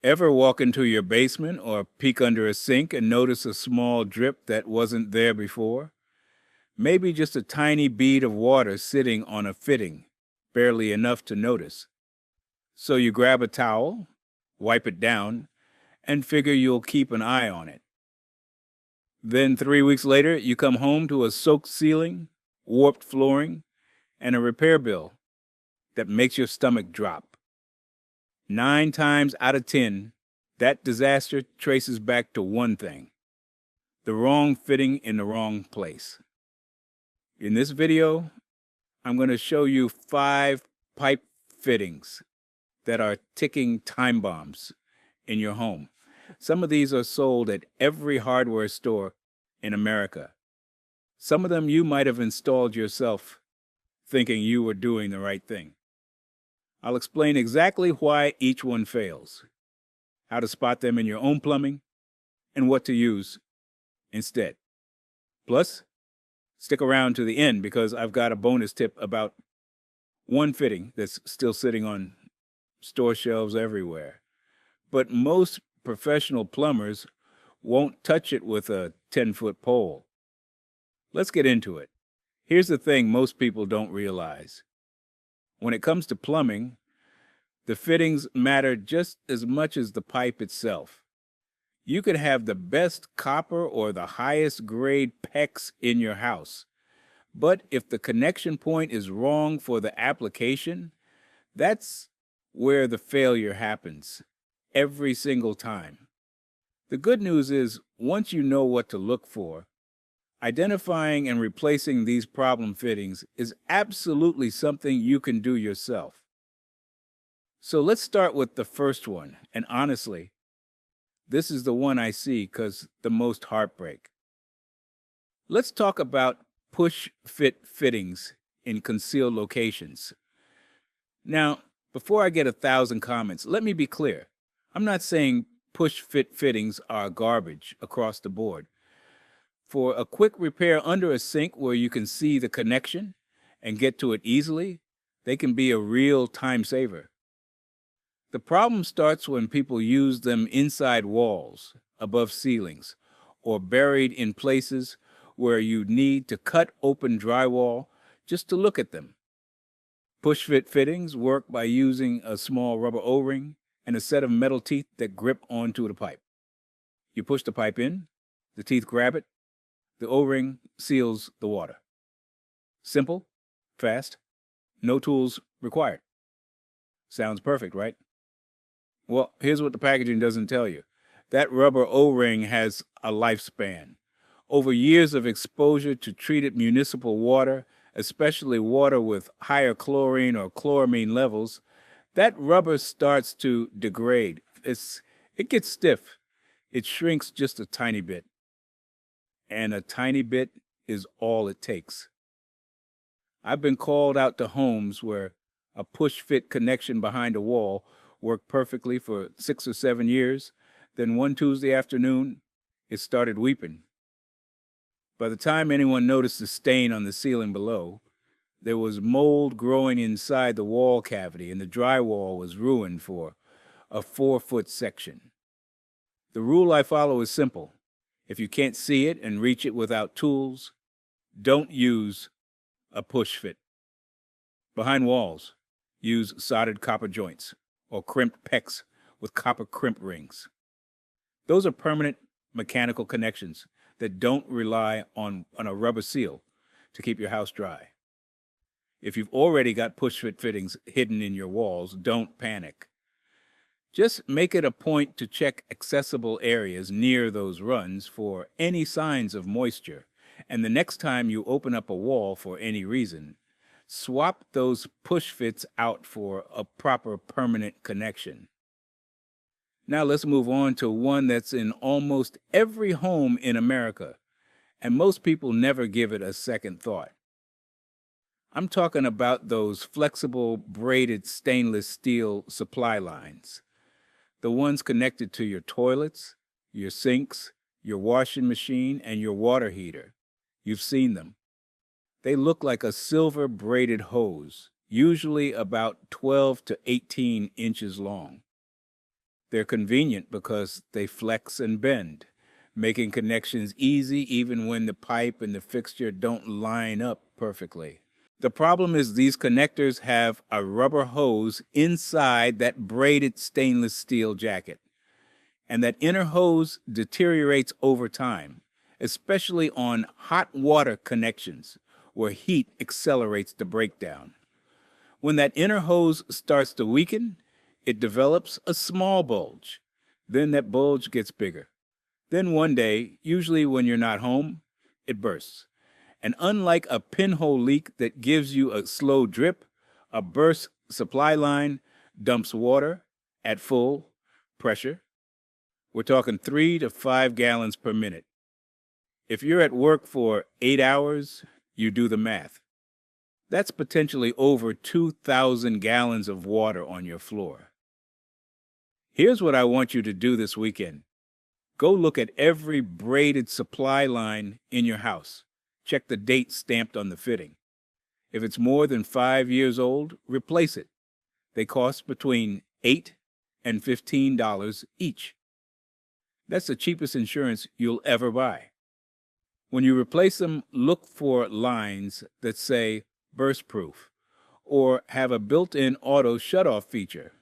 Ever walk into your basement or peek under a sink and notice a small drip that wasn't there before? Maybe just a tiny bead of water sitting on a fitting, barely enough to notice. So you grab a towel, wipe it down, and figure you'll keep an eye on it. Then 3 weeks later, you come home to a soaked ceiling, warped flooring, and a repair bill that makes your stomach drop. 9 times out of 10, that disaster traces back to one thing: the wrong fitting in the wrong place. In this video, I'm going to show you 5 pipe fittings that are ticking time bombs in your home. Some of these are sold at every hardware store in America. Some of them you might have installed yourself thinking you were doing the right thing. I'll explain exactly why each one fails, how to spot them in your own plumbing, and what to use instead. Plus, stick around to the end because I've got a bonus tip about one fitting that's still sitting on store shelves everywhere. But most professional plumbers won't touch it with a 10-foot pole. Let's get into it. Here's the thing most people don't realize. When it comes to plumbing, the fittings matter just as much as the pipe itself. You could have the best copper or the highest grade PEX in your house, but if the connection point is wrong for the application, that's where the failure happens every single time. The good news is, once you know what to look for, identifying and replacing these problem fittings is absolutely something you can do yourself. So let's start with the first one, and honestly, this is the one I see cause the most heartbreak. Let's talk about push-fit fittings in concealed locations. Now, before I get 1,000 comments, let me be clear. I'm not saying push-fit fittings are garbage across the board. For a quick repair under a sink where you can see the connection and get to it easily, they can be a real time saver. The problem starts when people use them inside walls, above ceilings, or buried in places where you need to cut open drywall just to look at them. Push-fit fittings work by using a small rubber O-ring and a set of metal teeth that grip onto the pipe. You push the pipe in, the teeth grab it, the O-ring seals the water. Simple, fast, no tools required. Sounds perfect, right? Well, here's what the packaging doesn't tell you. That rubber O-ring has a lifespan. Over years of exposure to treated municipal water, especially water with higher chlorine or chloramine levels, that rubber starts to degrade. It gets stiff. It shrinks just a tiny bit. And a tiny bit is all it takes. I've been called out to homes where a push-fit connection behind a wall worked perfectly for 6 or 7 years. Then one Tuesday afternoon, it started weeping. By the time anyone noticed the stain on the ceiling below, there was mold growing inside the wall cavity and the drywall was ruined for a 4-foot section. The rule I follow is simple. If you can't see it and reach it without tools, don't use a push fit. Behind walls, use soldered copper joints or crimped PEX with copper crimp rings. Those are permanent mechanical connections that don't rely on a rubber seal to keep your house dry. If you've already got push-fit fittings hidden in your walls, don't panic. Just make it a point to check accessible areas near those runs for any signs of moisture, and the next time you open up a wall for any reason, swap those push fits out for a proper permanent connection. Now let's move on to one that's in almost every home in America, and most people never give it a second thought. I'm talking about those flexible braided stainless steel supply lines. The ones connected to your toilets, your sinks, your washing machine, and your water heater. You've seen them. They look like a silver braided hose, usually about 12 to 18 inches long. They're convenient because they flex and bend, making connections easy even when the pipe and the fixture don't line up perfectly. The problem is these connectors have a rubber hose inside that braided stainless steel jacket, and that inner hose deteriorates over time, especially on hot water connections where heat accelerates the breakdown. When that inner hose starts to weaken, it develops a small bulge. Then that bulge gets bigger. Then one day, usually when you're not home, it bursts. And unlike a pinhole leak that gives you a slow drip, a burst supply line dumps water at full pressure. We're talking 3 to 5 gallons per minute. If you're at work for 8 hours, you do the math. That's potentially over 2,000 gallons of water on your floor. Here's what I want you to do this weekend. Go look at every braided supply line in your house. Check the date stamped on the fitting. If it's more than 5 years old, replace it. They cost between $8 and $15 each. That's the cheapest insurance you'll ever buy. When you replace them, look for lines that say burst proof or have a built-in auto shutoff feature.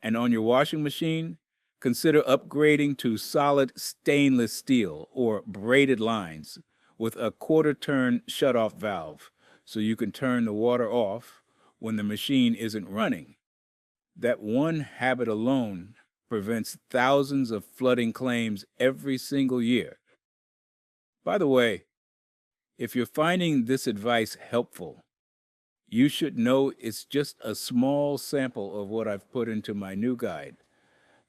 And on your washing machine, consider upgrading to solid stainless steel or braided lines with a quarter-turn shutoff valve so you can turn the water off when the machine isn't running. That one habit alone prevents thousands of flooding claims every single year. By the way, if you're finding this advice helpful, you should know it's just a small sample of what I've put into my new guide,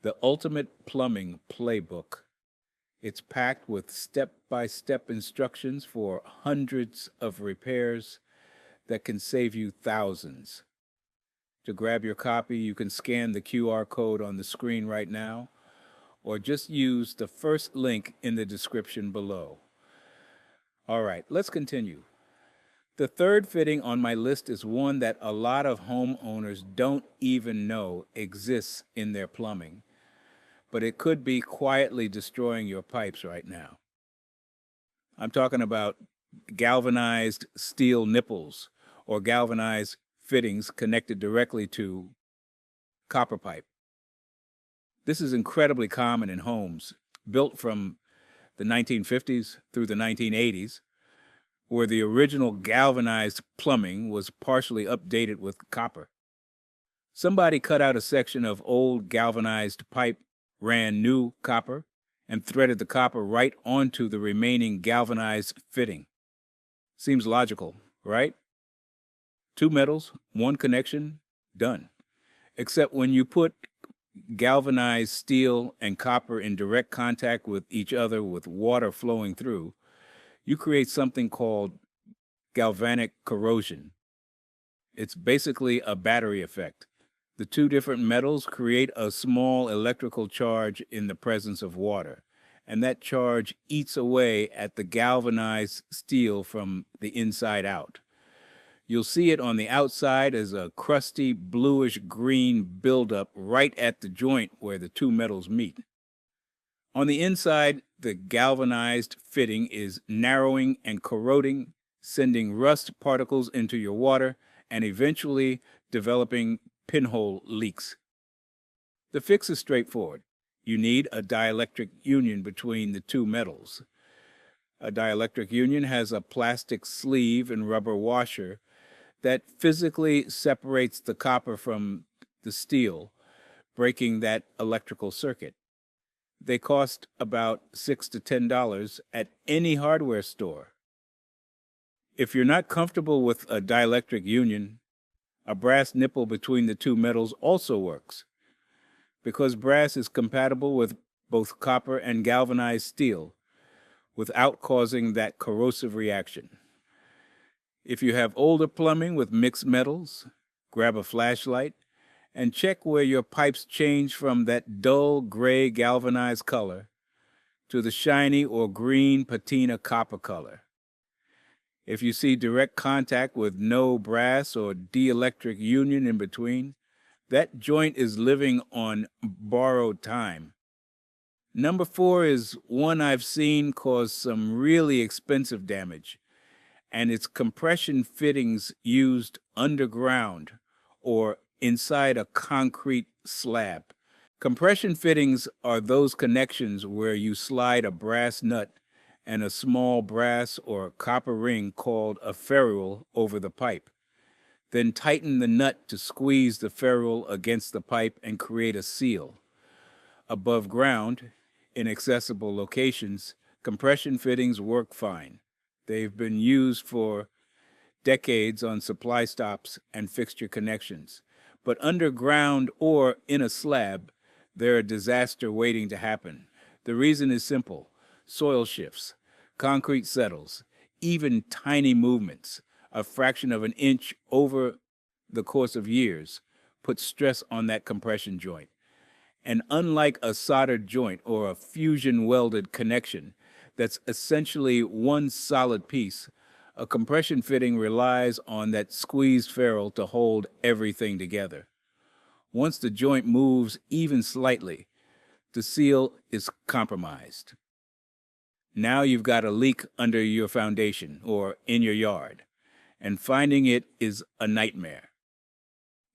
The Ultimate Plumbing Playbook. It's packed with step-by-step instructions for hundreds of repairs that can save you thousands. To grab your copy, you can scan the QR code on the screen right now, or just use the first link in the description below. All right, let's continue. The third fitting on my list is one that a lot of homeowners don't even know exists in their plumbing, but it could be quietly destroying your pipes right now. I'm talking about galvanized steel nipples or galvanized fittings connected directly to copper pipe. This is incredibly common in homes built from the 1950s through the 1980s, where the original galvanized plumbing was partially updated with copper. Somebody cut out a section of old galvanized pipe, ran new copper, and threaded the copper right onto the remaining galvanized fitting. Seems logical, right? 2 metals, 1 connection, done. Except when you put galvanized steel and copper in direct contact with each other with water flowing through, you create something called galvanic corrosion. It's basically a battery effect. The 2 different metals create a small electrical charge in the presence of water, and that charge eats away at the galvanized steel from the inside out. You'll see it on the outside as a crusty bluish-green buildup right at the joint where the 2 metals meet. On the inside, the galvanized fitting is narrowing and corroding, sending rust particles into your water, and eventually developing pinhole leaks. The fix is straightforward. You need a dielectric union between the 2 metals. A dielectric union has a plastic sleeve and rubber washer that physically separates the copper from the steel, breaking that electrical circuit. They cost about $6 to $10 at any hardware store. If you're not comfortable with a dielectric union, a brass nipple between the 2 metals also works, because brass is compatible with both copper and galvanized steel without causing that corrosive reaction. If you have older plumbing with mixed metals, grab a flashlight and check where your pipes change from that dull gray galvanized color to the shiny or green patina copper color. If you see direct contact with no brass or dielectric union in between, That joint is living on borrowed time. Number 4 is one I've seen cause some really expensive damage, and it's compression fittings used underground or inside a concrete slab. Compression fittings are those connections where you slide a brass nut and a small brass or copper ring called a ferrule over the pipe. Then tighten the nut to squeeze the ferrule against the pipe and create a seal. Above ground, in accessible locations, compression fittings work fine. They've been used for decades on supply stops and fixture connections. But underground or in a slab, they're a disaster waiting to happen. The reason is simple: soil shifts, concrete settles, even tiny movements, a fraction of an inch over the course of years, put stress on that compression joint. And unlike a soldered joint or a fusion welded connection that's essentially one solid piece, a compression fitting relies on that squeezed ferrule to hold everything together. Once the joint moves even slightly, the seal is compromised. Now you've got a leak under your foundation or in your yard, and finding it is a nightmare.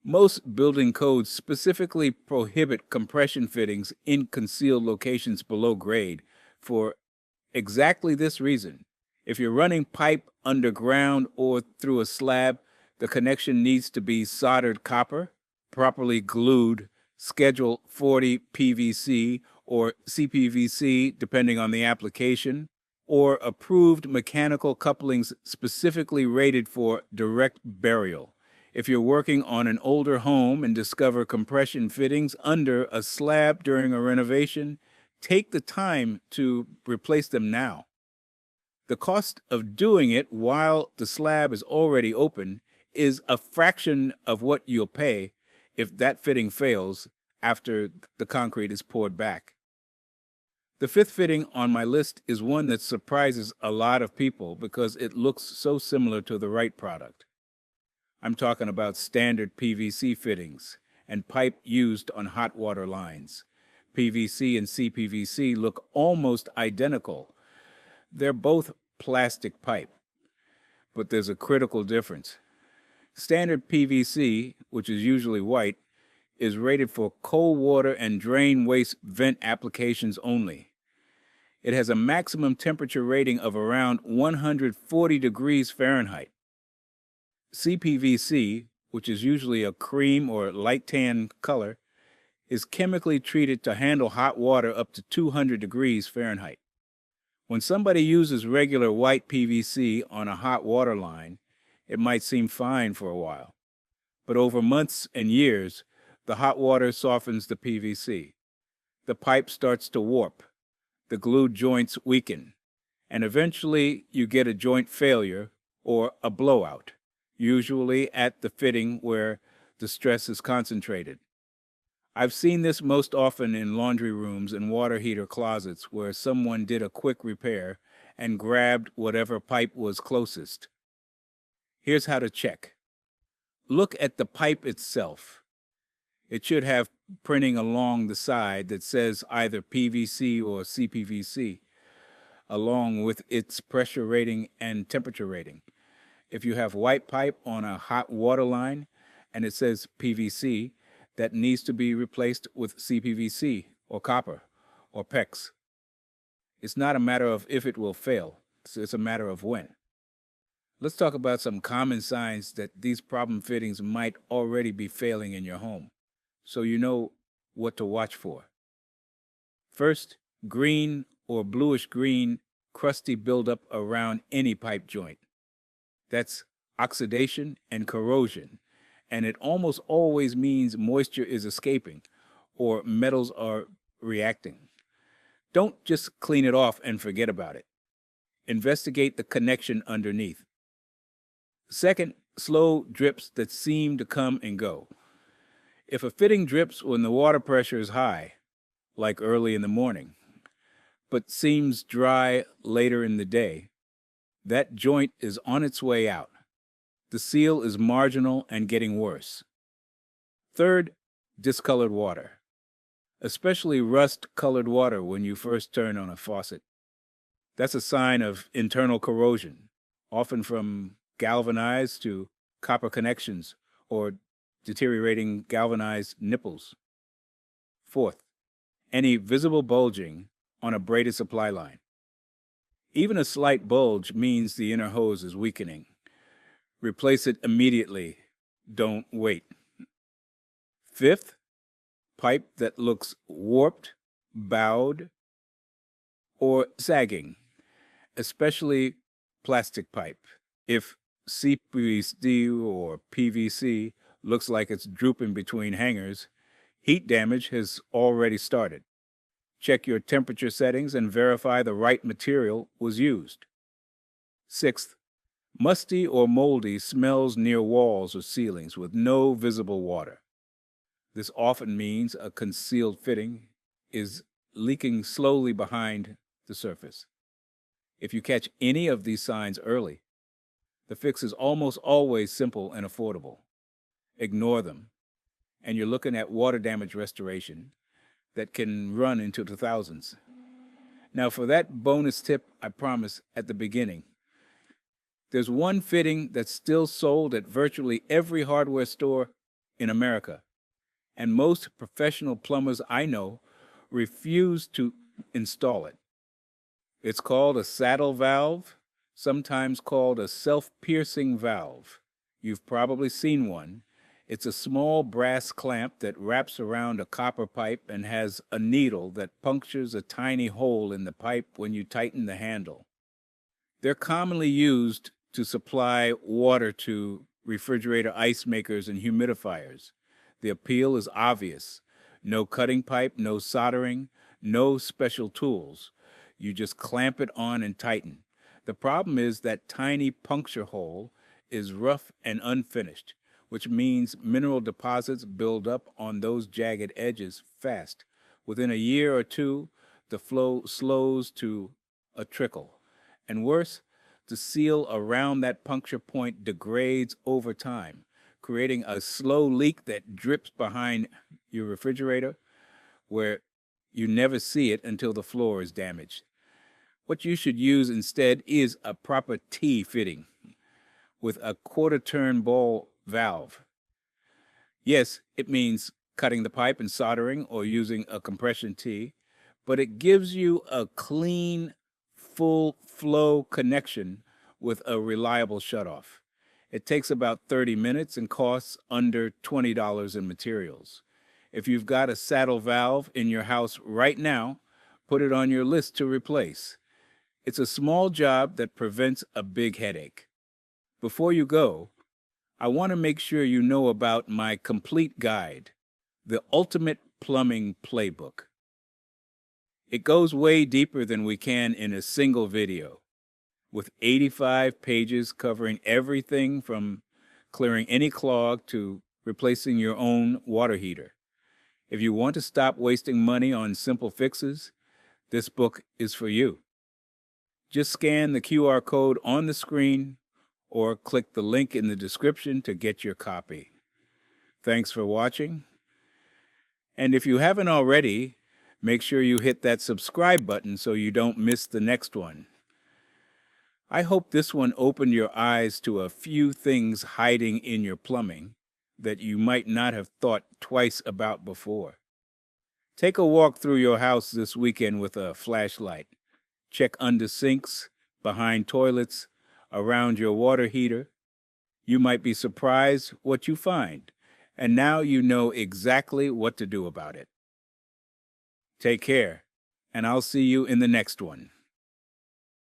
Most building codes specifically prohibit compression fittings in concealed locations below grade for exactly this reason. If you're running pipe underground or through a slab, the connection needs to be soldered copper, properly glued, Schedule 40 PVC or CPVC, depending on the application, or approved mechanical couplings specifically rated for direct burial. If you're working on an older home and discover compression fittings under a slab during a renovation, take the time to replace them now. The cost of doing it while the slab is already open is a fraction of what you'll pay if that fitting fails after the concrete is poured back. The fifth fitting on my list is one that surprises a lot of people because it looks so similar to the right product. I'm talking about standard PVC fittings and pipe used on hot water lines. PVC and CPVC look almost identical. They're both plastic pipe, but there's a critical difference. Standard PVC, which is usually white, is rated for cold water and drain waste vent applications only. It has a maximum temperature rating of around 140 degrees Fahrenheit. CPVC, which is usually a cream or light tan color, is chemically treated to handle hot water up to 200 degrees Fahrenheit. When somebody uses regular white PVC on a hot water line, it might seem fine for a while. But over months and years, the hot water softens the PVC. The pipe starts to warp. The glued joints weaken. And eventually you get a joint failure or a blowout, usually at the fitting where the stress is concentrated. I've seen this most often in laundry rooms and water heater closets where someone did a quick repair and grabbed whatever pipe was closest. Here's how to check. Look at the pipe itself. It should have printing along the side that says either PVC or CPVC, along with its pressure rating and temperature rating. If you have white pipe on a hot water line and it says PVC, that needs to be replaced with CPVC or copper or PEX. It's not a matter of if it will fail, it's a matter of when. Let's talk about some common signs that these problem fittings might already be failing in your home, so you know what to watch for. First, green or bluish green crusty buildup around any pipe joint. That's oxidation and corrosion, and it almost always means moisture is escaping or metals are reacting. Don't just clean it off and forget about it. Investigate the connection underneath. Second, slow drips that seem to come and go. If a fitting drips when the water pressure is high, like early in the morning, but seems dry later in the day, that joint is on its way out. The seal is marginal and getting worse. Third, discolored water, especially rust-colored water when you first turn on a faucet. That's a sign of internal corrosion, often from galvanized to copper connections or deteriorating galvanized nipples. Fourth, any visible bulging on a braided supply line. Even a slight bulge means the inner hose is weakening. Replace it immediately. Don't wait. Fifth, pipe that looks warped, bowed, or sagging, especially plastic pipe. If CPVC or PVC looks like it's drooping between hangers, heat damage has already started. Check your temperature settings and verify the right material was used. Sixth, musty or moldy smells near walls or ceilings with no visible water. This often means a concealed fitting is leaking slowly behind the surface. If you catch any of these signs early, the fix is almost always simple and affordable. Ignore them, and you're looking at water damage restoration that can run into the thousands. Now, for that bonus tip I promised at the beginning, there's one fitting that's still sold at virtually every hardware store in America, and most professional plumbers I know refuse to install it. It's called a saddle valve, sometimes called a self-piercing valve. You've probably seen one. It's a small brass clamp that wraps around a copper pipe and has a needle that punctures a tiny hole in the pipe when you tighten the handle. They're commonly used to supply water to refrigerator ice makers and humidifiers. The appeal is obvious. No cutting pipe, no soldering, no special tools. You just clamp it on and tighten. The problem is that tiny puncture hole is rough and unfinished, which means mineral deposits build up on those jagged edges fast. Within a year or two, the flow slows to a trickle. And worse, the seal around that puncture point degrades over time, creating a slow leak that drips behind your refrigerator where you never see it until the floor is damaged. What you should use instead is a proper T fitting with a quarter-turn ball valve. Yes, it means cutting the pipe and soldering or using a compression T, but it gives you a clean, full flow connection with a reliable shutoff. It takes about 30 minutes and costs under $20 in materials. If you've got a saddle valve in your house right now, put it on your list to replace. It's a small job that prevents a big headache. Before you go, I want to make sure you know about my complete guide, the Ultimate Plumbing Playbook. It goes way deeper than we can in a single video, with 85 pages covering everything from clearing any clog to replacing your own water heater. If you want to stop wasting money on simple fixes, this book is for you. Just scan the QR code on the screen or click the link in the description to get your copy. Thanks for watching. And if you haven't already, make sure you hit that subscribe button so you don't miss the next one. I hope this one opened your eyes to a few things hiding in your plumbing that you might not have thought twice about before. Take a walk through your house this weekend with a flashlight. Check under sinks, behind toilets, around your water heater. You might be surprised what you find, and now you know exactly what to do about it. Take care, and I'll see you in the next one.